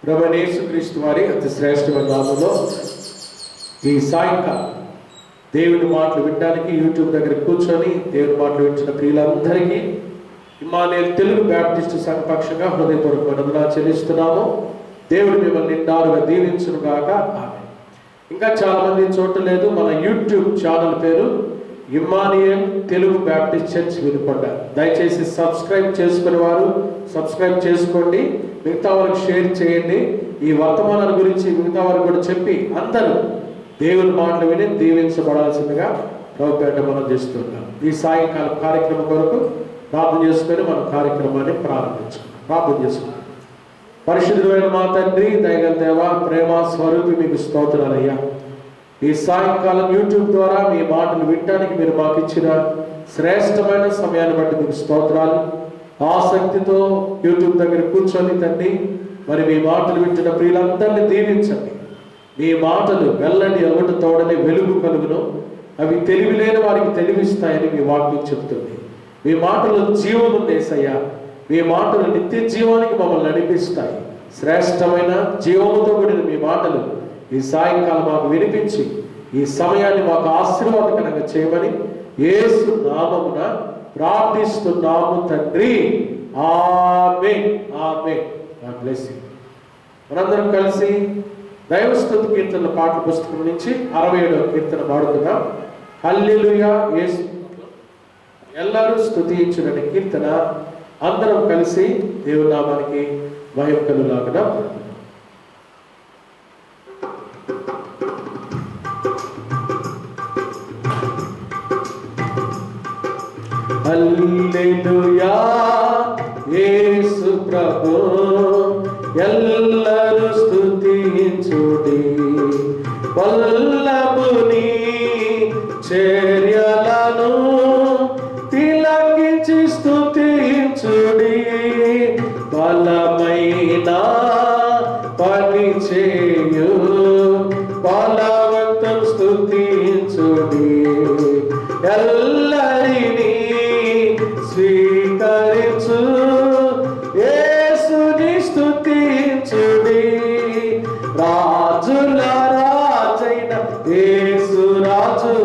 ప్రభువైన యేసుక్రీస్తు వారి అతి శ్రేష్టమైన నామములో ఈ సాయంకాలం దేవుని మాటలు వినడానికి యూట్యూబ్ దగ్గర కూర్చొని దేవుని మాటలు వింటున్న ప్రియులందరికీ ఇమ్మానుయేల్ తెలుగు బ్యాప్టిస్ట్ సంఘపక్షంగా హృదయపూర్వక వందనాలు చెల్లిస్తున్నాము. దేవుడు మిమ్మల్ని నిండారుగా దీవించును గాక. ఆమేన్. ఇంకా చాలా మంది చూడలేదు. మన యూట్యూబ్ ఛానల్ పేరు Emmanuel Telugu Baptist church Vinukonda. దయచేసి సబ్స్క్రైబ్ చేసుకునే వారు సబ్స్క్రైబ్ చేసుకోండి, మిగతా వారికి షేర్ చేయండి. ఈ వర్తమానాల గురించి మిగతా వారికి కూడా చెప్పి అందరూ దేవుని మాటలు విని దీవించబడాల్సిందిగా ప్రభుపేట మనం చేస్తున్నాం. ఈ సాయంకాలం కార్యక్రమం కొరకు ప్రార్థన చేసుకొని మన కార్యక్రమాన్ని ప్రారంభించుకున్నాం. ప్రార్థన చేసుకున్నాం. పరిశుద్ధుడైన మా తండ్రి, దయగల దేవా, ప్రేమ స్వరూపి, మీకు స్తోత్రాలయ్యా. ఈ సాయంకాలం యూట్యూబ్ ద్వారా మీ మాటలు వినడానికి మీరు మాకు ఇచ్చిన శ్రేష్టమైన సమయాన్ని బట్టి మీకు స్తోత్రాలు. ఆసక్తితో యూట్యూబ్ దగ్గర కూర్చొని తండ్రి మరి మీ మాటలు వింటున్న ప్రియులందరినీ దీవించండి. మీ మాటలు వెల్లడి ఒకటి తోడని వెలుగు కలుగును, అవి తెలివి లేని వారికి తెలివిస్తాయని మీ వాక్యం చెబుతుంది. మీ మాటలు జీవం ఉందేసయ్యా. మీ మాటలు నిత్య జీవానికి మమ్మల్ని నడిపిస్తాయి. శ్రేష్టమైన జీవముతో కూడిన మీ మాటలు ఈ సాయంకాలం మాకు వినిపించి ఈ సమయాన్ని మాకు ఆశీర్వాదకరంగా చేయమని యేసు నామమున ప్రార్థిస్తున్నాము తండ్రి. Amen. Amen. God bless you. మనందరం కలిసి దైవస్తుతి కీర్తనల పాటల పుస్తకం నుంచి 67వ కీర్తన పాడుతున్నాం. హల్లెలూయా యేసు ఎల్లరూ స్తుతించుడనే కీర్తన అందరం కలిసి దేవుని నామానికి మహిమ కలుగులాగున. హల్లెలూయా యేసు ప్రభు ఎల్లరూ స్తుతించుడి, వల్లభుని చర్యలను తిలకించి స్తుతించుడి, బలమైన పని చేయు బలవంతం స్తుతించుడి, ఎల్లరిని స్వీకరించు యేసుని స్తుతించుడి, రాజుల రాజైన యేసు రాజు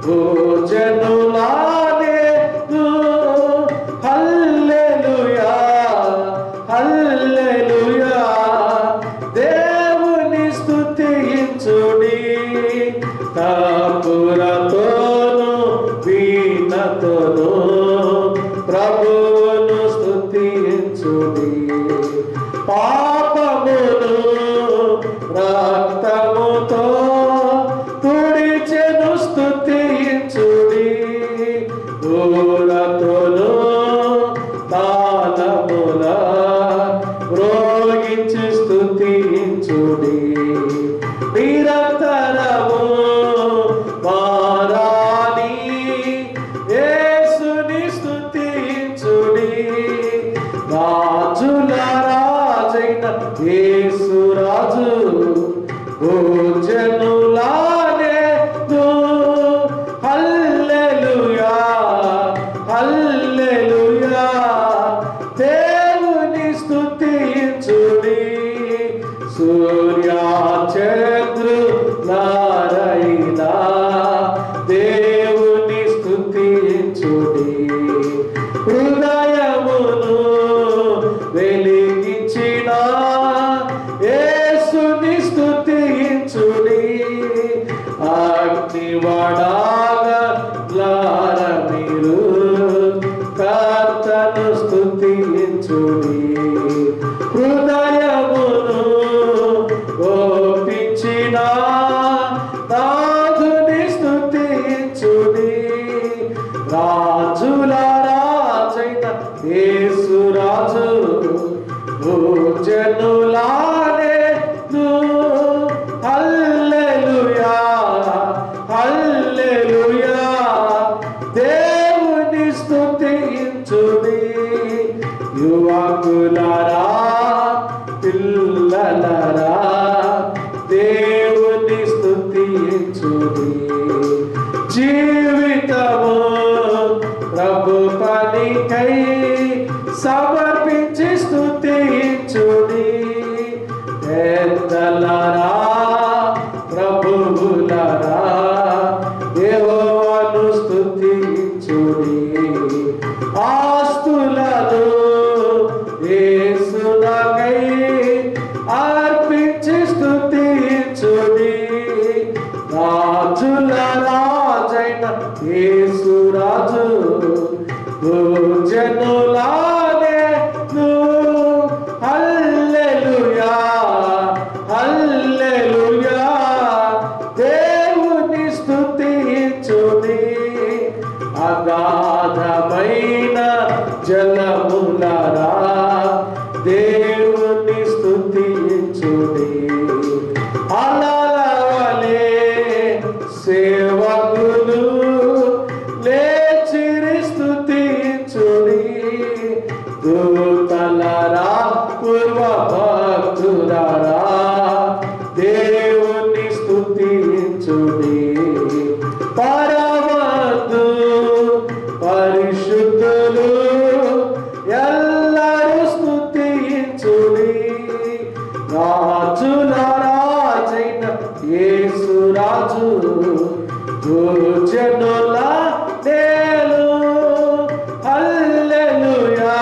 భోజనులానే. హల్లెలూయా హల్లెలూయా దేవుని స్తుతించుడి, తాపురతోను వీణతోను ప్రభువును స్తుతించుడి, పాపమును రక్తముతో తుడిచెను స్తుతించుడి, ఊరతోను తాళముల మ్రోగించి స్తుతించుడి, నిరంతరము మారాని యేసుని స్తుతించుడి, రాజుల రాజైన యేసు రాజు భోజనులానే. హల్లెలూయా హల్లెలూయా దేవుని స్తుతించుడి, సూర్య చంద్రులారైన దేవుని స్తుతించుడి, హృదయమును వెలిగించిన యేసుని స్తుతించుడి, అగ్నివడాగలార మీరు కర్తను స్తుతించుడి, హృదయమును ఓపించిన నాథుని స్తుతించుడి, రాజుల రాజైన యేసు రాజు భోజనులానే. హల్లెలూయా హల్లెలూయా దేవుని స్తుతించుడి, యువకులారా పిల్లలారా దేవుని స్తుతించుడి, జీవితము ప్రభు పనికై సమర్పించి స్తుతించుడి, మల్లరా పూర్వ భక్తులారా దేవుని స్తుతించుడి, పరమద్దు పరిశుద్ధులు ఎల్లరూ స్తుతించుడి. రాజుల రాజైన యేసు రాజు జనుల నేలు. హల్లెలూయా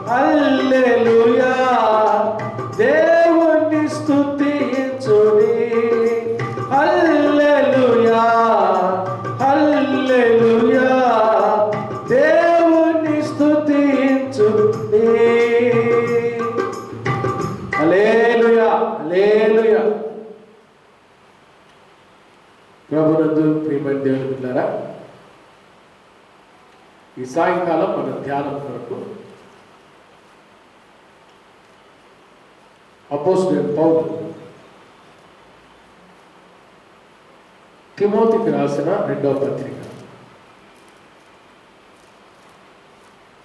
హల్లెలూయా దేవుని స్తుతించుడి. హల్లెలూయా హల్లెలూయా దేవుని స్తుతించుడి. హల్లెలూయా హల్లెలూయా. ప్రభునందు ప్రియమైన దేవుని బిడ్డలారా, ఈ సాయంకాలం మన ధ్యానం కొరకు అపోస్తలుడైన పౌలు తిమోతికి రాసిన 2వ పత్రిక.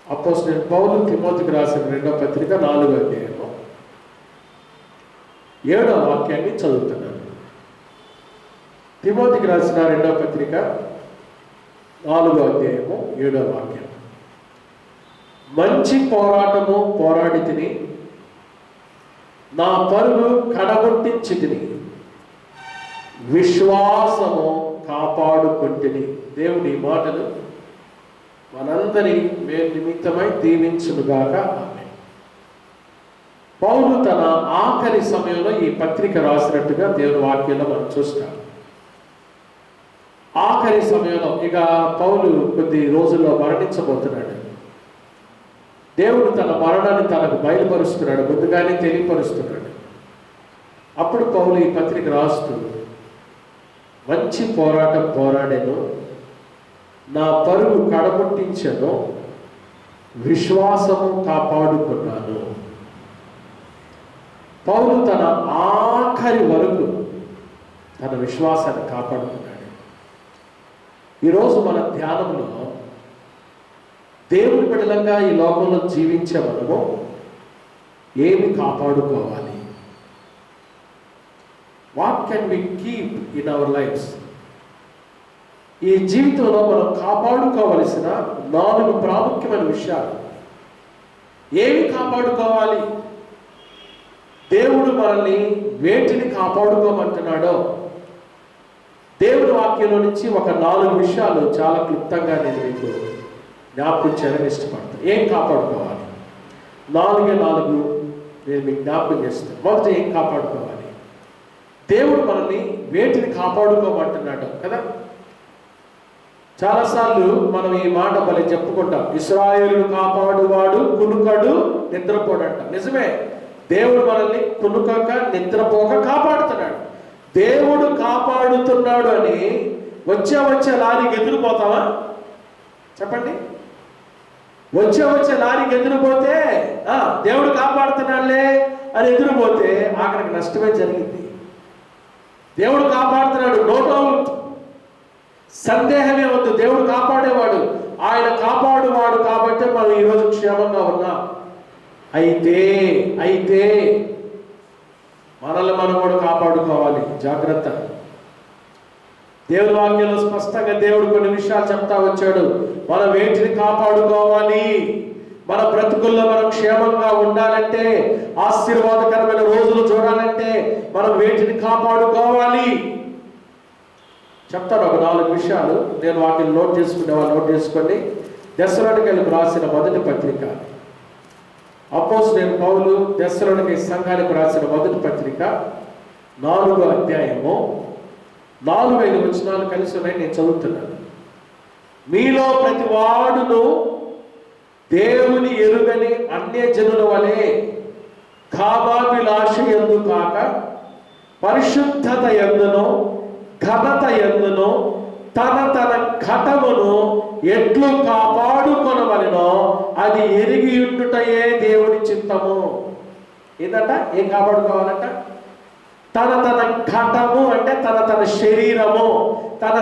అపోస్తలుడైన పౌలు తిమోతికి రాసిన 2వ పత్రిక 4వ అధ్యాయము 7వ వాక్యాన్ని చదువుతున్నాను. తిమోతికి రాసిన 2వ పత్రిక 4వ అధ్యాయము 7వ వాక్యం. మంచి పోరాటము పోరాడి తిని, నా పరుగు కడగొట్టించి తిని, విశ్వాసము కాపాడుకొంటిని. దేవుని మాటలు మనందరి మేలు నిమిత్తమై దీవించునుగాక. ఆమేన్. పౌలు తన ఆఖరి సమయంలో ఈ పత్రిక రాసినట్టుగా దేవుని వాక్యంలో మనం చూస్తాం. ఆఖరి సమయంలో ఇక పౌలు కొద్ది రోజుల్లో మరణించబోతున్నాడు. దేవుడు తన మరణాన్ని తనకు బయలుపరుస్తున్నాడు, ముందుగానే తెలియపరుస్తున్నాడు. అప్పుడు పౌలు ఈ పత్రిక రాస్తూ, మంచి పోరాటం పోరాడాను, నా పరుగు కడగొట్టించాను, విశ్వాసము కాపాడుకున్నాను. పౌలు తన ఆఖరి వరకు తన విశ్వాసాన్ని కాపాడుకున్నాడు. ఈరోజు మన ధ్యానంలో దేవుని బిడ్డలంగా ఈ లోకంలో జీవించే మనము ఏమి కాపాడుకోవాలి? What can we keep in our lives? ఈ జీవితంలో మనం కాపాడుకోవలసిన 4 ప్రాముఖ్యమైన విషయాలు. ఏమి కాపాడుకోవాలి? దేవుడు మనల్ని వేటిని కాపాడుకోమంటున్నాడో దేవుని వాక్యంలో నుంచి ఒక 4 విషయాలు చాలా క్లుప్తంగా నేను మీకు జ్ఞాపకం చేయాలని ఇష్టపడతాను. ఏం కాపాడుకోవాలి? 4 నేను మీకు జ్ఞాపకం చేస్తాను. మొదట ఏం కాపాడుకోవాలి? దేవుడు మనల్ని వేటిని కాపాడుకోమంటున్నాడు కదా. చాలాసార్లు మనం ఈ మాట మళ్ళీ చెప్పుకుంటాం, ఇశ్రాయేలును కాపాడువాడు కునుకడు నిద్రపోడంట. నిజమే, దేవుడు మనల్ని కునుకక నిద్రపోక కాపాడుతున్నాడు. దేవుడు కాపాడుతున్నాడు అని వచ్చే లారీకి ఎదురుపోతావా? చెప్పండి. వచ్చే లారీకి ఎదురుపోతే దేవుడు కాపాడుతున్నాడులే అని ఎదురుపోతే ఆఖరికి నష్టమే జరిగింది. దేవుడు కాపాడుతున్నాడు, నో డౌట్, సందేహమే వద్దు. దేవుడు కాపాడేవాడు, ఆయన కాపాడువాడు కాబట్టి మనం ఈరోజు క్షేమంగా ఉన్నాం. అయితే మనల్ని మనం కూడా కాపాడుకోవాలి. జాగ్రత్త. దేవుని వాక్యంలో స్పష్టంగా దేవుడు కొన్ని విషయాలు చెప్తా వచ్చాడు. మనం వేటిని కాపాడుకోవాలి? మన బ్రతుకుల్లో మనం క్షేమంగా ఉండాలంటే, ఆశీర్వాదకరమైన రోజులు చూడాలంటే మనం వేటిని కాపాడుకోవాలి చెప్తాను. ఒక 4 విషయాలు నేను వాటిని నోట్ చేసుకునే వాళ్ళు నోట్ చేసుకోండి. దెస్సలోనికీయులకు రాసిన 1వ పత్రిక. అపోస్తలుడైన పౌలు దెస్సలోనికీ సంఘానికి రాసిన 1వ పత్రిక 4వ అధ్యాయము 4-5 వచనాలు కలిసి ఉన్నాయి. నేను చదువుతున్నాను. మీలో ప్రతి వాడును దేవుని ఎరుగని అన్యజనుల వలె కామాభిలాష యందు కాక పరిశుద్ధత యందును ఘనత యందును తన ఘటమును ఎట్లు కాపాడుకొనవలెనో అది ఎరిగి ఉండుటయే దేవుని చిత్తము. ఏంటంట? ఏం కాపాడుకోవాలంట? తన ఘటము అంటే తన శరీరము, తన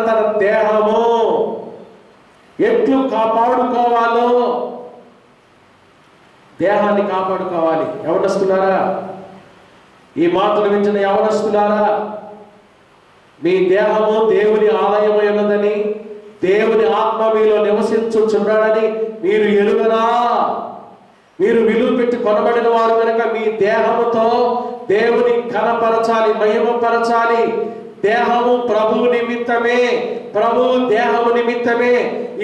దేహము ఎట్లు కాపాడుకోవాలో దేహాన్ని కాపాడుకోవాలి. యవనస్తులారా, ఈ మాటలు వింటున్న యవనస్తులారా, మీ దేహము దేవుని ఆలయమై ఉన్నదని, దేవుని ఆత్మ మీలో నివసించుచున్నాడని మీరు ఎరుగరా? మీరు విలువ పెట్టి కొనబడిన వారు కనుక మీ దేహముతో దేవుని ఘనపరచాలి, మహిమపరచాలి. దేహము ప్రభువు నిమిత్తమే, ప్రభువు దేహము నిమిత్తమే.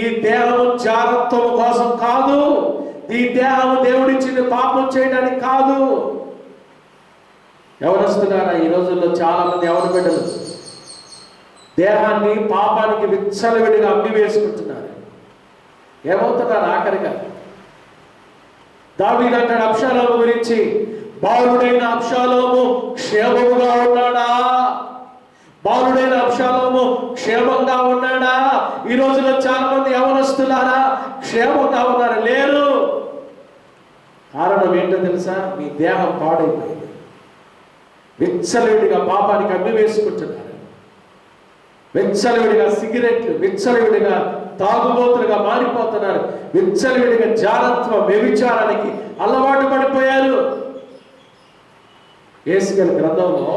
ఈ దేహము జాగ్రత్త కోసం కాదు. ఈ దేహము దేవుడిచ్చిన పాపం చేయడానికి కాదు. యవనస్తులారా, ఈ రోజుల్లో చాలా మంది యవన బిడ్డలు దేహాన్ని పాపానికి విచ్చలవిడిగా అమ్మి వేసుకుంటున్నారు. ఏమవుతున్నారు ఆఖరిగా? దావీదు అంటాడు అబ్షాలోము గురించి, బాలుడైన అబ్షాలోము క్షేమముగా ఉన్నాడా? బాలుడైన అబ్షాలోము క్షేమంగా ఉన్నాడా? ఈ రోజులో చాలా మంది యవనస్తులారా క్షేమంగా ఉన్నారు, లేరు. కారణం ఏంటో తెలుసా? మీ దేహం పాడైపోయింది. విచ్చలవిడిగా పాపానికి అమ్మి వేసుకుంటున్నారు. విచ్చలవిడిగా సిగరెట్లు, విచ్చలవిడిగా తాగుబోతులుగా మారిపోతున్నారు. విచ్చలవిడిగా జారత్వం, వ్యభిచారానికి అలవాటు పడిపోయారు. యేసుకేలు గ్రంథంలో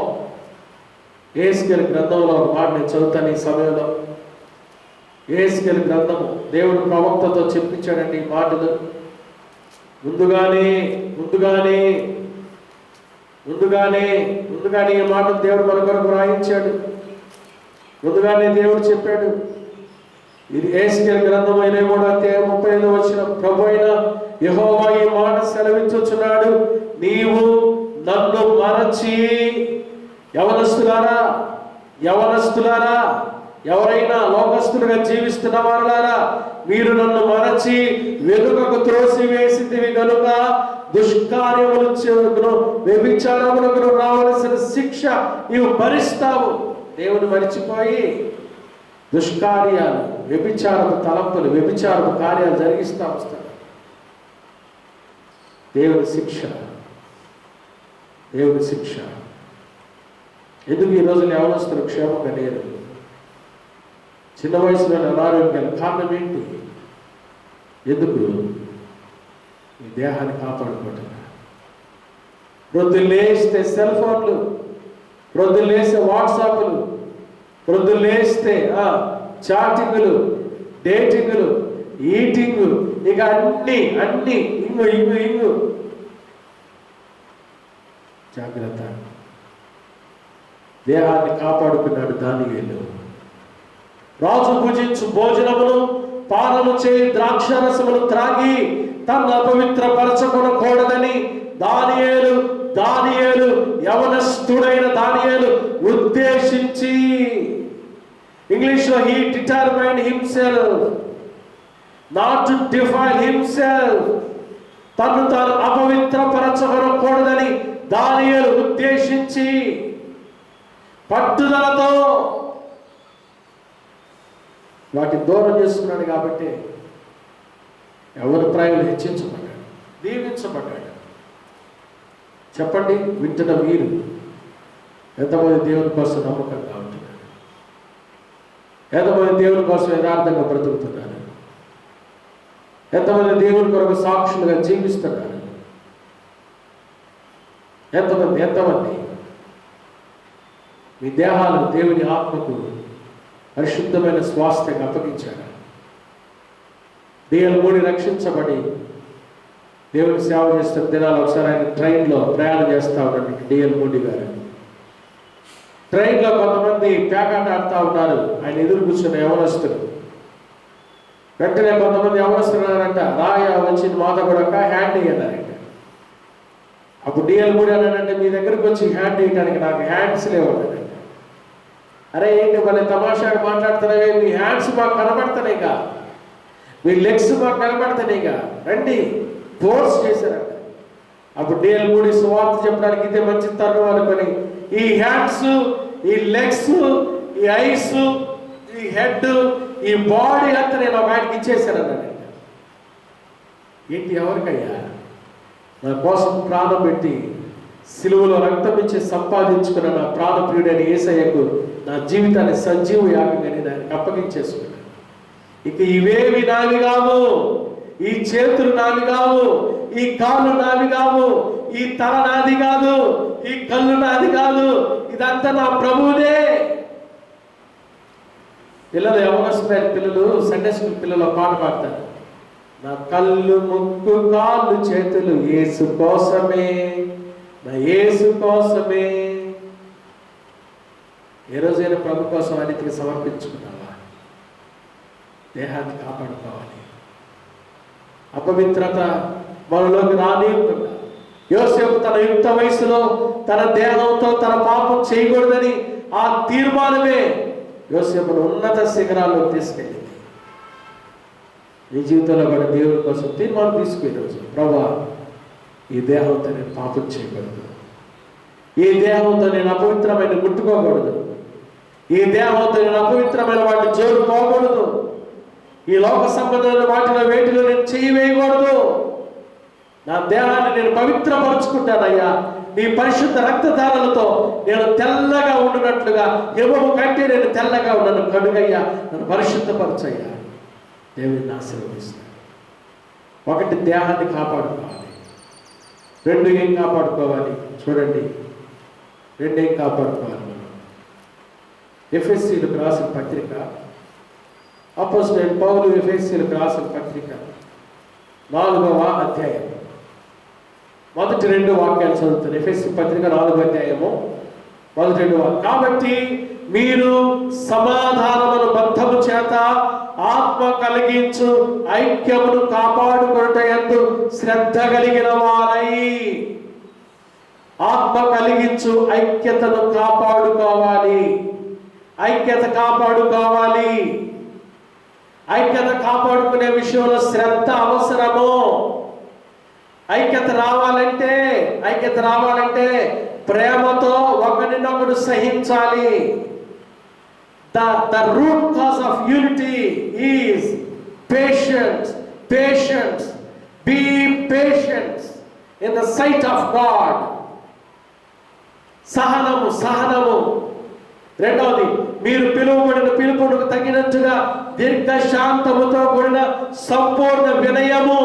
ఒక మాట నేను చదువుతాను ఈ సమయంలో. యేసుకేలు గ్రంథము దేవుడు ప్రవక్తతో చెప్పించాడండి ఈ మాటలు. ముందుగానే ఈ మాటలు దేవుడు మన కొరకు రాయించాడు. ముందుగానే దేవుడు చెప్పాడు. ఇది యేసుకేలు గ్రంథం 23వ అధ్యాయం 35వ వచనం. ప్రభు అయిన యెహోవా ఈ మాట సెలవించుచున్నాడు, నీవు నన్ను మరచి. యవనస్తులారా, ఎవరైనా లోకస్తులుగా జీవిస్తున్న వారులారా, మీరు నన్ను మరచి వెనుకకు త్రోసి వేసిందివి కనుక దుష్కార్యములు, వ్యభిచారములకు రావలసిన శిక్ష నీవు భరిస్తావు. దేవుని మరిచిపోయి దుష్కార్యాలు, వ్యభిచారపు తలంపులు, వ్యభిచారపు కార్యాలు జరిగిస్తూ వస్తాడు. దేవుని శిక్ష. ఎందుకు ఈ రోజున యవనస్తులు క్షేమంగా లేరు? చిన్న వయసులో అనారోగ్యాలు కారణం ఏంటి? ఎందుకు? ఈ దేహాన్ని కాపాడుకుంటున్నారు. ప్రొద్దులేస్తే సెల్ ఫోన్లు, ప్రొద్దులేస్తే వాట్సాప్లు, ప్రొద్దులేస్తే చాటింగులు, డేటింగులు, ఈటింగు, ఇక అన్ని ఇంగు. జాగ్రత్త. దేహాన్ని కాపాడుకున్నాడు దానియేలు. రాజు భుజించు భోజనమును పానము చేయి ద్రాక్షరసమును త్రాగి తన అపవిత్రపరచకూడదని దానియేలు యవనస్తుడైన దానియేలు ఉద్దేశించి, ఇంగ్లీష్లో he determined himself not to defile himself, తను తాను అపవిత్రపరచకూడదని దానియేలు ఉద్దేశించి పట్టుదలతో వాటిని దూరం చేసుకున్నాడు. కాబట్టి ఎవరి ప్రాయులు హెచ్చించబడ్డాడు, దీవించబడ్డాడు. చెప్పండి, వింటున్న మీరు ఎంతమంది దేవుని కోసం నమ్మకంగా ఉంటున్నారు? ఎంతమంది దేవుని కోసం యథార్థంగా బ్రతుకుతున్నారు? ఎంతమంది దేవుని కొరకు సాక్షులుగా జీవిస్తున్నారు? ఎంతమంది మీ దేహాలు దేవుని ఆత్మకు పరిశుద్ధమైన స్వాస్థ్యంగా అప్పగించారు? దేవుని మూడి రక్షించబడి దేవుని సేవ చేస్తున్న దినాలు ఒకసారి ఆయన ట్రైన్లో ప్రయాణం చేస్తూ ఉన్నాడు. డిఎల్ మోడీ గారు ట్రైన్లో కొంతమంది పేకాట ఆడుతూ ఉన్నారు. ఆయన ఎదురు కూర్చున్న యవనస్తులు. వెంటనే కొంతమంది యవనస్తులు అన్నారంట, రాయ వచ్చింది మాతో కూడా హ్యాండ్ ఇయ్యన్నారంట. అప్పుడు డిఎల్ మోడీ అన్నాడంటే, మీ దగ్గరకు వచ్చి హ్యాండ్ ఇవ్వడానికి నాకు హ్యాండ్స్ లేవు అన్నాడంట. అరే ఏంటి మళ్ళీ తమాషాగా మాట్లాడుతున్నావే, మీ హ్యాండ్స్ మాకు కనబడుతున్నాయిగా, మీ లెగ్స్ మాకు కనబడుతున్నాయిగా, రండి, ఫోర్స్ చేశారంట. అప్పుడు డిఎల్ మోడీ సువార్త చెప్పడానికి ఇదే మంచి తరుణం అనుకొని ఈ హ్యాండ్స్, ఈ లెగ్స్, ఈ ఐస్, ఈ హెడ్, ఈ బాడీ అంతా నేను ఒక ఆయనకి ఇచ్చేసాను అన్నాడు. ఏంటి, ఎవరికయ్యా? నా కోసం ప్రాణం పెట్టి సిలువలో రక్తం ఇచ్చి సంపాదించుకున్న నా ప్రాణప్రియుడైన యేసయ్యకు నా జీవితాన్ని సజీవ యాగంగా నేను ఆయనకు అప్పగించేసుకున్నాను. ఇక ఇవేవి నావి కావు, ఈ చేతులు నావి కావు, ఈ కాళ్ళు నావి కావు, ఈ తల నాది కాదు, ఈ కళ్ళు నాది కాదు, ఇదంతా నా ప్రభువుదే. పిల్లలు ఎవరొస్తున్నారు, పిల్లలు సండే స్కూల్ పిల్లలు పాట పాడతారు. నా కళ్ళు ముక్కు కాళ్ళు చేతులు యేసు కోసమే, నా యేసు కోసమే. ఏ రోజైనా ప్రభు కోసం అన్నిటికీ సమర్పించుకున్నావా? దేహాన్ని కాపాడుకోవాలి. అపవిత్రత మనలోకి రానివ్వకుండా యోసేపు తన యుక్త వయసులో తన దేహంతో తన పాపం చేయకూడదని ఆ తీర్మానమే యోసేపును ఉన్నత శిఖరాల్లో తీసుకెళ్ళింది. నీ జీవితంలో కూడా దేవుడి కోసం తీర్మానం తీసుకునే రోజు, ప్రభువా ఈ దేహంతో నేను పాపం చేయకూడదు, ఈ దేహంతో నేను అపవిత్రమైన ముట్టుకోకూడదు, ఈ దేహంతో నేను అపవిత్రమైన వాటిని జోరు పోకూడదు, ఈ లోక సంబంధమైన వాటిలో వేటిలో నేను చెయ్యి వేయకూడదు. నా దేహాన్ని నేను పవిత్రపరుచుకుంటానయ్యా, నీ పరిశుద్ధ రక్తధారలతో నేను తెల్లగా ఉండినట్లుగా యెహోవా కంటే నేను తెల్లగా ఉన్నాను కనుగయ్యా, నన్ను పరిశుద్ధపరచయ్యా. దేవుడిని ఆశీర్వదిస్తాను. ఒకటి, దేహాన్ని కాపాడుకోవాలి. రెండు, ఏం కాపాడుకోవాలి చూడండి. రెండు ఏం కాపాడుకోవాలి మనం? ఎఫెసీయులకు రాసిన పత్రిక, అపోస్తలుడైన పౌలు ఎఫెసీయులకు రాసిన పత్రిక 4వ అధ్యాయం మొదటి 2 వాక్యాలు చదువుతారు. ఎఫెసీ పత్రిక 4వ అధ్యాయము మొదటి 2 వాక్యాలు. కాబట్టి మీరు సమాధానమును బంధము చేత ఆత్మ కలిగించు ఐక్యమును కాపాడుకొనుటయందు శ్రద్ధ కలిగిన వారై. ఆత్మ కలిగించు ఐక్యతను కాపాడుకోవాలి. ఐక్యత కాపాడుకోవాలి. ఐక్యత కాపాడుకునే విషయంలో శ్రద్ధ అవసరము. ఐక్యత రావాలంటే ప్రేమతో ఒకరినొకడు సహించాలి. The root cause of unity is patience. Be patient in the sight of God. సహనము. రెండవది, మీరు పిలువబడిన పిలుపునకు తగినట్టుగా దీర్ఘశాంతముతో కూడిన సంపూర్ణ వినయము.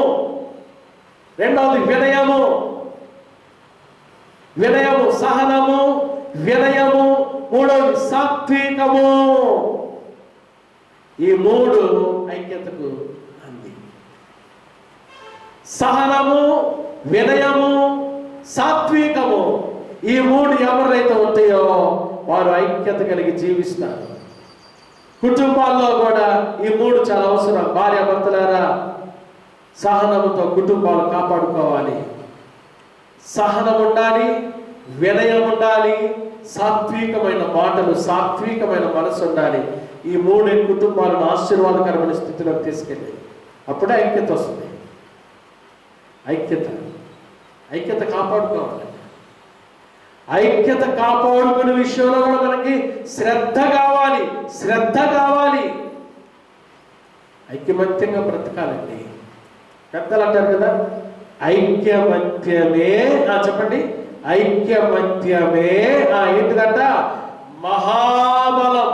రెండవది వినయము, సహనము, వినయము. మూడవది సాత్వికము. ఈ 3 ఐక్యతకు అంది. సహనము, వినయము, సాత్వికము. ఈ 3 ఎవరైతే ఉంటాయో వారు ఐక్యత కలిగి జీవిస్తారు. కుటుంబాల్లో కూడా ఈ 3 చాలా అవసరం. భార్యాభర్తలారా, సహనముతో కుటుంబాలు కాపాడుకోవాలి. సహనం ఉండాలి, వినయం ఉండాలి, సాత్వికమైన మాటలు, సాత్వికమైన మనసు ఉండాలి. ఈ 3 కుటుంబాలను ఆశీర్వాదకరమైన స్థితిలోకి తీసుకెళ్ళి అప్పుడే ఐక్యత వస్తుంది. ఐక్యత కాపాడుకోవాలి. ఐక్యత కాపాడుకునే విషయంలో కూడా మనకి శ్రద్ధ కావాలి. ఐక్యమత్యంగా బ్రతకాలండి. పెద్దలు అంటారు కదా, ఐక్యమత్యమే, చెప్పండి, ఐక్యమత్యమే ఏంటిదంట? మహాబలం.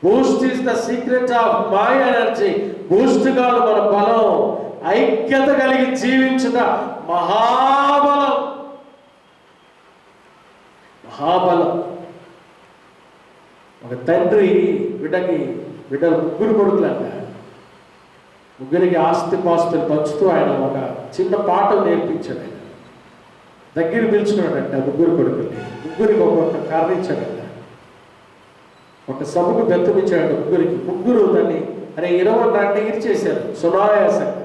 Boost is the secret of my energy. Boost కాదు మన బలం. ఐక్యత కలిగి జీవించుట మహాబలం. ఒక తండ్రి బిడ్డలు 3 కొడుకులంట. 3కి ఆస్తిపాస్తులు పంచుతూ ఆయన ఒక చిన్న పాఠం నేర్పించాడు. ఆయన దగ్గర పిలుచుకున్నాడంట 3 కొడుకుల్ని. 3కి ఒక్కొక్క కర్ర ఇచ్చాడంట. ఒక సభకు బెత్తమిచ్చాడు 3కి. 3 దాన్ని అరే 20 అంటే ఇరిచేశారు సునాయాసంగా.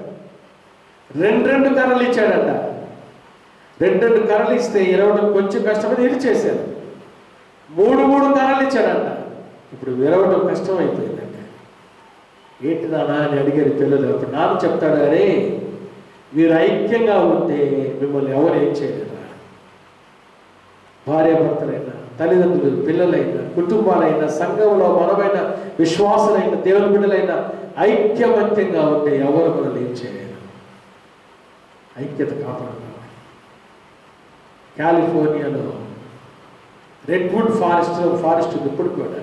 2 కర్రలు ఇచ్చాడంట. 2 కర్రలు ఇస్తే 20 కొంచెం కష్టపడి ఇరిచేశారు. 3 కర్రలు ఇచ్చాడంట. ఇప్పుడు 20 కష్టం అయిపోయిందంట. ఏంటి నాన్న అని అడిగారు పిల్లలు. అప్పుడు నాన్న చెప్తాడు, అరే మీరు ఐక్యంగా ఉంటే మిమ్మల్ని ఎవరు ఏం చేయలేరు. భార్యాభర్తలైనా, తల్లిదండ్రులు, పిల్లలైనా, కుటుంబాలైనా, సంఘంలో మనమైన విశ్వాసులైన దేవుని బిడ్డలైనా ఐక్యమత్యంగా ఉంటే ఎవరు మనల్ని ఏం చేయలేరు. ఐక్యత కాపాడుకోవాలి. కాలిఫోర్నియాలో రెడ్వుడ్ ఫారెస్ట్ ఉంది. ఇప్పుడు కూడా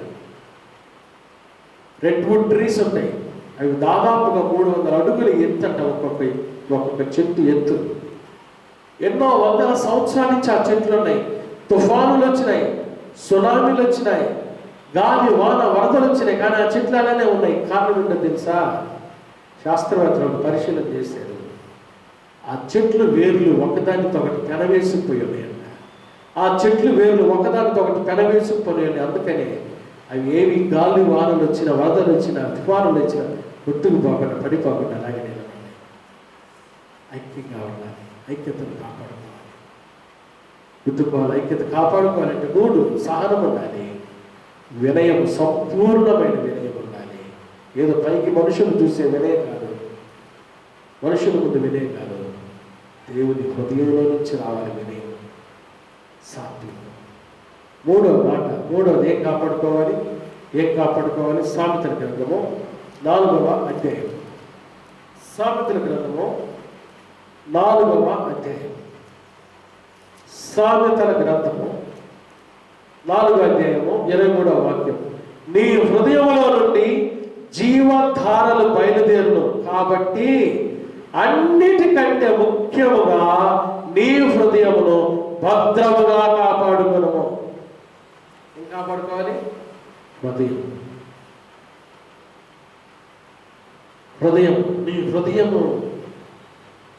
రెడ్వుడ్ ట్రీస్ ఉంటాయి. అవి దాదాపుగా 300 అడుగులు ఎత్తట ఒక్కొక్క చెట్టు ఎత్తు. ఎన్నో వందల సంవత్సరాల నుంచి ఆ చెట్లు ఉన్నాయి. తుఫానులు వచ్చినాయి, సునామీలు వచ్చినాయి, గాలి వాన వరదలు వచ్చినాయి, కానీ ఆ చెట్లు అలానే ఉన్నాయి. కారణం ఏంటో తెలుసా? శాస్త్రవేత్తలు పరిశీలన చేశారు. ఆ చెట్లు వేర్లు ఒకదానితో ఒకటి పెనవేసుకుపోయి ఉన్నాయంట. ఆ చెట్లు వేర్లు ఒకదానితో ఒకటి పెనవేసుకుపోయి ఉన్నాయి. అందుకని అవి ఏవి గాలి వానలు వచ్చినా, వరదలు వచ్చినా, తుఫానులు వచ్చినా కొట్టుకుపోకుండా, పడిపోకుండా అలాగే నిలబడి ఐక్యంగా ఉండాలి. ఐక్యతను కాపాడుకోవాలి. కుటుంబాల ఐక్యత కాపాడుకోవాలంటే 3 సహనం ఉండాలి, వినయం, సంపూర్ణమైన వినయం ఉండాలి. ఏదో పైకి మనుషులు చూసే వినయం కాదు, మనుషుల ముందు వినయం కాదు, దేవుని హృదయంలో నుంచి రావాలి వినయం, సాత్వికం. మూడవది ఏం కాపాడుకోవాలి? సామెతల గ్రంథము 4వ అధ్యాయం. సామెతల గ్రంథము 4వ అధ్యాయం. సామెతల గ్రంథము 4వ అధ్యాయము 23వ వాక్యం. నీ హృదయంలో నుండి జీవధారలు బయలుదేరును, కాబట్టి అన్నిటికంటే ముఖ్యముగా నీ హృదయమును భద్రముగా కాపాడుకును. ఏం కాపాడుకోవాలి? హృదయం. నీ హృదయము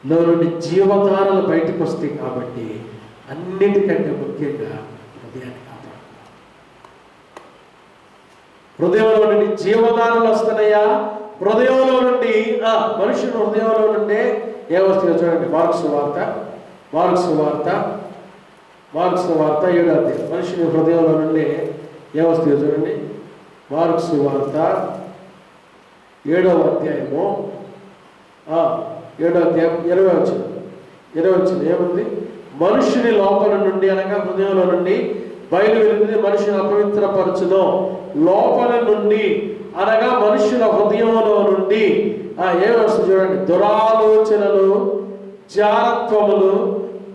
లో నుండి జీవధారలు బయటకు వస్తాయి, కాబట్టి అన్నిటికంటే ముఖ్యంగా హృదయాన్ని కాపాడుకోవాలి. హృదయంలో నుండి జీవధారలు వస్తున్నాయా? హృదయంలో నుండి మనుషుల హృదయంలో నుండే ఏమొస్తుందో చూడండి. మార్క్స్ వార్త 7వ అధ్యాయం. మనుషుని హృదయంలో నుండి ఏమొస్తుందో చూడండి. మార్క్స్ వార్త 7వ అధ్యాయము 7వ అధ్యాయం 20వ వచనం ఏముంది? మనుషుని లోపల నుండి అనగా హృదయంలో నుండి బయలువెళ్ళింది మనుషుని అపవిత్రపరచును. లోపల నుండి అనగా మనుషుల హృదయంలో నుండి ఏమొస్తుంది చూడండి. దురాలోచనలు, జారత్వములు,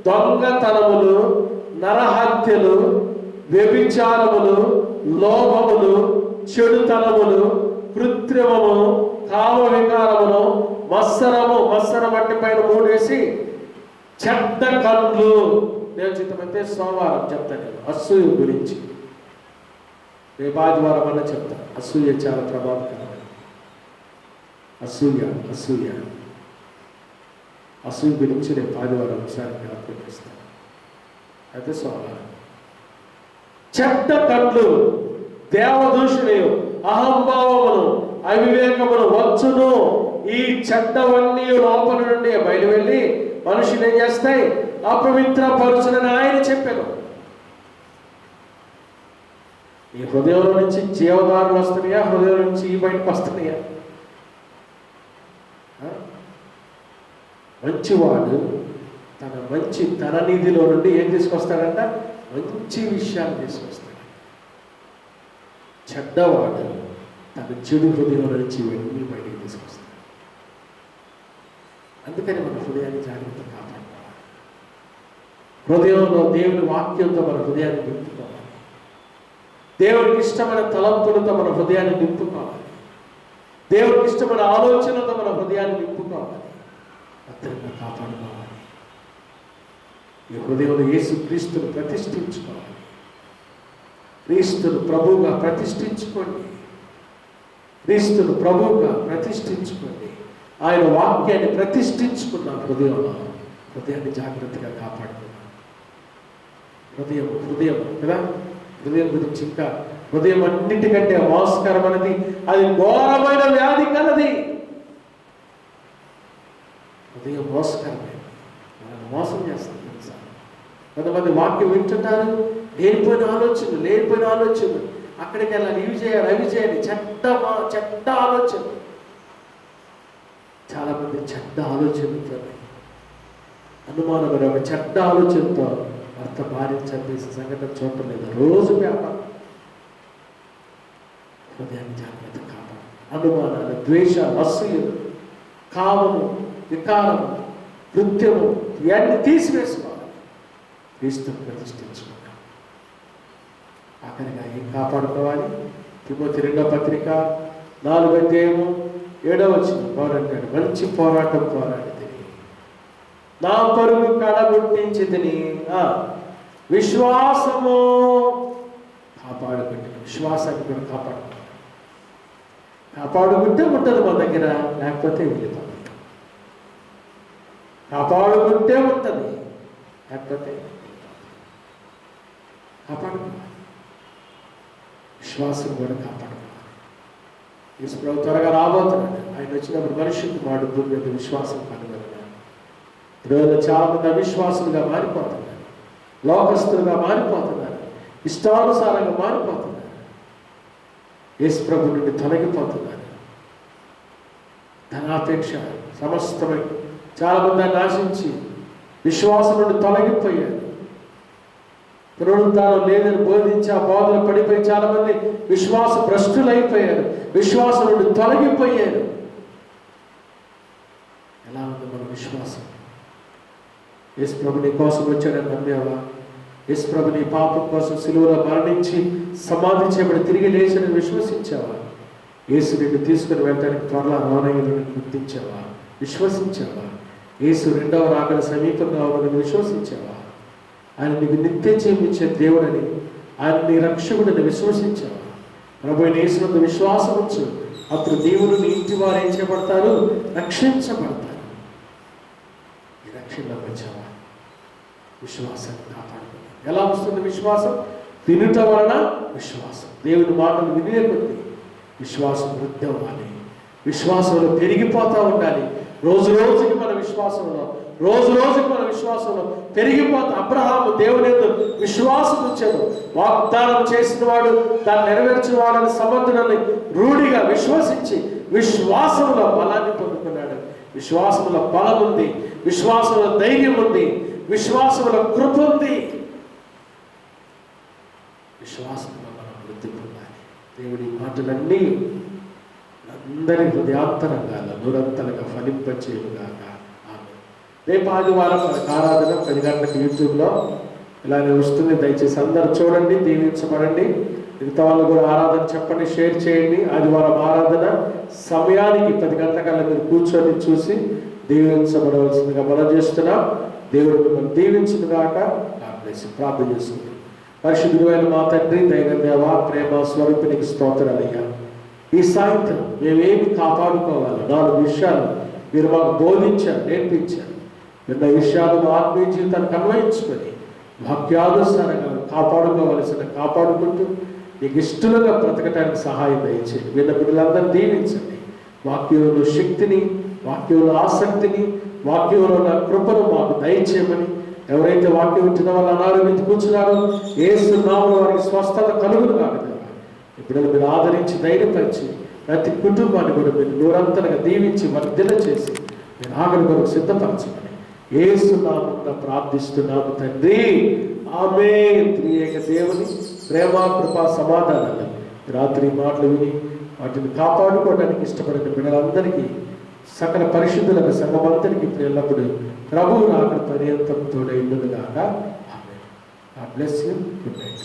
దొంగతనములు, నరహత్యలు, వ్యభిచారములు, లోభములు, చెడుతనములు, కృత్రిమము, కామ వికారమును, మత్సరం అంటే పైన 3 వేసి చెడ్డ కళ్ళు. నేను చిత్తమైతే సోమవారం చెప్తాను నేను అసూయ గురించి, రేపు ఆదివారం అన్న చెప్తాను. అసూయ చాలా ప్రమాదకరమైన అసూయ గురించి రేపు ఆదివారం ఒకసారి జ్ఞాపకం చేస్తాను. అయితే సోమవారం. చెడ్డ కళ్ళు, దేవదూషణయు, అహంభావమును, అవివేకమును వచ్చును. ఈ చెడ్డవన్నీ లోపల నుండి బయలు వెళ్ళి మనుషులు ఏం చేస్తాయి? అపవిత్రపరచునని ఆయన చెప్పాను. ఈ హృదయంలో నుంచి జీవధారలు వస్తున్నాయా? హృదయం నుంచి ఈ బయటకు వస్తున్నాయా? మంచివాడు తన నిధిలో నుండి ఏం తీసుకొస్తాడంట? మంచి విషయాలు తీసుకొస్తాడు. చెడ్డవాడు తన చెడు హృదయంలో నుంచి ఇవన్నీ బయటికి తీసుకొస్తాడు. అందుకని మన హృదయాన్ని జాగ్రత్తగా కాపాడుకోవాలి. హృదయంలో దేవుని వాక్యంతో మన హృదయాన్ని నింపుకోవాలి. దేవుడికి ఇష్టమైన తలంపులతో మన హృదయాన్ని నింపుకోవాలి. దేవుడికి ఇష్టమైన ఆలోచనలతో మన హృదయాన్ని నింపుకోవాలి. భద్రంగా కాపాడుకోవాలి. ఈ హృదయంలో యేసుక్రీస్తును ప్రతిష్ఠించుకోవాలి. క్రీస్తును ప్రభువుగా ప్రతిష్ఠించుకోండి. క్రీస్తును ప్రభువుగా ప్రతిష్ఠించుకోండి. ఆయన వాక్యాన్ని ప్రతిష్ఠించుకున్న హృదయాన్ని జాగ్రత్తగా కాపాడుకున్నాం. హృదయం కదా. హృదయం గురించి ఇంకా హృదయం అన్నిటికంటే మోసకరమైనది, అది ఘోరమైన వ్యాధి కలది. హృదయం మోసకరమైనది, మనల్ని మోసం చేస్తుంది. కొంతమంది వాక్యం వింటున్నారు, లేనిపోయిన ఆలోచనలు, అక్కడికి వెళ్ళాలి, ఇవి చేయాలి, చెడ్డ ఆలోచన. చాలామంది చెడ్డ ఆలోచనతో, అనుమానమైన ఒక చెడ్డ ఆలోచనతో భర్త భార్య చంపేసిన సంఘటన చూడటం లేదు. రోజు వ్యాపారం. హృదయాన్ని జాగ్రత్త కాపాడు. అనుమానాలు, ద్వేషాలు, అసూయలు, కామము, వికారము, నృత్యము ఇవన్నీ తీసివేసుకోవాలి. క్రీస్తును ప్రతిష్ఠించుకోవాలి. ఆఖరిగా ఏం కాపాడుకోవాలి? తిమోతి 2వ పత్రిక 4వ అధ్యాయము 7వ వచనం పౌలంటాడు, మంచి పోరాటం పోరాడితిని, నా పరుగు కడముట్టించితిని, విశ్వాసము కాపాడుకుంటే, విశ్వాసాన్ని కూడా కాపాడుకుంటే ఉంటుంది మన దగ్గర, లేకపోతే వెళ్ళిపోతుంది. కాపాడుకుంటే ఉంటుంది, లేకపోతే కాపాడుకోవాలి. విశ్వాసం కూడా కాపాడుకోవాలి. యేసు ప్రభు త్వరగా రాబోతున్నాడు. ఆయన వచ్చినప్పుడు మనిషి కుమారుడు భూమి మీద విశ్వాసం కనుగొన్నాడు. ఈరోజు చాలా మంది అవిశ్వాసులుగా మారిపోతున్నారు, లోకస్తులుగా మారిపోతున్నారు, ఇష్టానుసారంగా మారిపోతున్నారు, యేసు ప్రభు నుండి తొలగిపోతున్నారు. ధనాపేక్ష సమస్తమై చాలా మంది నాశించి విశ్వాసం నుండి తొలగిపోయారు. పునరుద్ధానం లేదని బోధించి ఆ బోధన పడిపోయి చాలా మంది విశ్వాస భ్రష్టులైపోయారు, విశ్వాసం నుండి తొలగిపోయారు. ఎలా ఉంది మన విశ్వాసం? యేసు ప్రభు నీ కోసం వచ్చాడని నమ్మేవా? యేసు ప్రభు నీ పాపం కోసం సిలువలో మరణించి సమాధి చేయబడి తిరిగి లేచని విశ్వసించావా? యేసు నిన్ను తీసుకుని వెళ్ళడానికి త్వరలో రానయ్యని గుర్తించావా? విశ్వసించావా? యేసు 2వ రాకడ సమీపంగా ఉన్నదని విశ్వసించావా? ఆయన నీకు నిత్య జీవించే దేవుడని, ఆయన నీ రక్షకుడని విశ్వసించావా? ప్రభువైన యేసునందు విశ్వాసం ఉంచు. అప్పుడు నీవును నీ ఇంటి వారు ఏం చేయబడతారు? రక్షించబడతారు. ఈ రక్షణలో వచ్చావా? విశ్వాసాన్ని కాపాడుకోవాలి. ఎలా వస్తుంది విశ్వాసం? వినుట వలన విశ్వాసం. దేవుని మాటలు వినే కొద్దీ విశ్వాసం వృద్ధి అవ్వాలి, విశ్వాసంలో పెరిగిపోతూ ఉండాలి. రోజు రోజుకి మన విశ్వాసంలో పెరిగిపోతా. అబ్రహాము దేవుని యందు విశ్వాసం ఉంచాడు. వాగ్దానం చేసిన వాడు దాన్ని నెరవేర్చిన వాడని సమర్థులని రూఢిగా విశ్వసించి విశ్వాసంలో బలాన్ని పొందుకున్నాడు. విశ్వాసంలో బలం ఉంది, విశ్వాసంలో ధైర్యం ఉంది, విశ్వాసంలో కృప ఉంది. విశ్వాసంలో మనం వృద్ధి పొందాలి. దేవుడి మాటలన్నీ అందరి హృదయాంతరంగా నూరంతరంగా ఫలింపచేయుగాక. రేపు ఆదివారం మనకు ఆరాధన 10 గంటలకు యూట్యూబ్లో ఇలానే వస్తుంది. దయచేసి అందరూ చూడండి, దీవించబడండి. మిగతా వాళ్ళు కూడా ఆరాధన చెప్పండి, షేర్ చేయండి. ఆదివారం ఆరాధన సమయానికి 10 గంటలకల్లా మీరు కూర్చొని చూసి దీవించబడవలసిందిగా మనం చేస్తున్నాం. దేవుడు మిమ్మల్ని దీవించుగాక. ప్రార్థన చేస్తుంది. పరిశుద్ధుడైన మా తండ్రి, దైవ దేవ, ప్రేమ స్వరూపినికి స్తోత్రాలయ్యా. ఈ సాయంత్రం మేమేమి కాపాడుకోవాలి 4 విషయాలు మీరు మాకు బోధించారు, నేర్పించారు. విన్న విషయాలను ఆత్మీయ జీవితానికి అన్వయించుకొని వాక్యానుసారంగా కాపాడుకుంటూ నీకు ఇష్టలుగా బ్రతకటానికి సహాయం దయచేయండి. విన్న బిడ్డలందరూ దీవించండి. వాక్యంలో శక్తిని, వాక్యంలో ఆసక్తిని, వాక్యంలో ఉన్న కృపను మాకు దయచేయమని, ఎవరైతే వాక్యం ఉంచిన వాళ్ళు అనారోగ్యం కూర్చున్నారో యేసు నామములో వారికి స్వస్థత కలుగును కాక. ఇప్పుడు మీరు ఆదరించి ధైర్యపరిచి ప్రతి కుటుంబాన్ని కూడా మీరు నూరంతరంగా దీవించి వర్ధన చేసి మీరు ఆఖరి కొరకు సిద్ధపరచమని యేసు నామమున ప్రార్థిస్తున్నాము తండ్రి. ఆమేన్. త్రియేక దేవుని ప్రేమ, కృపా, సమాధానాలు రాత్రి మాటలు విని వాటిని కాపాడుకోవడానికి ఇష్టపడిన బిడ్డలందరికీ, సకల పరిశుద్ధులకు సంఘమంతరికి ఎల్లప్పుడు ప్రభువు రాకడ పర్యంతం తోడై ఉండును గాక. ఆమేన్. God bless you. Good night.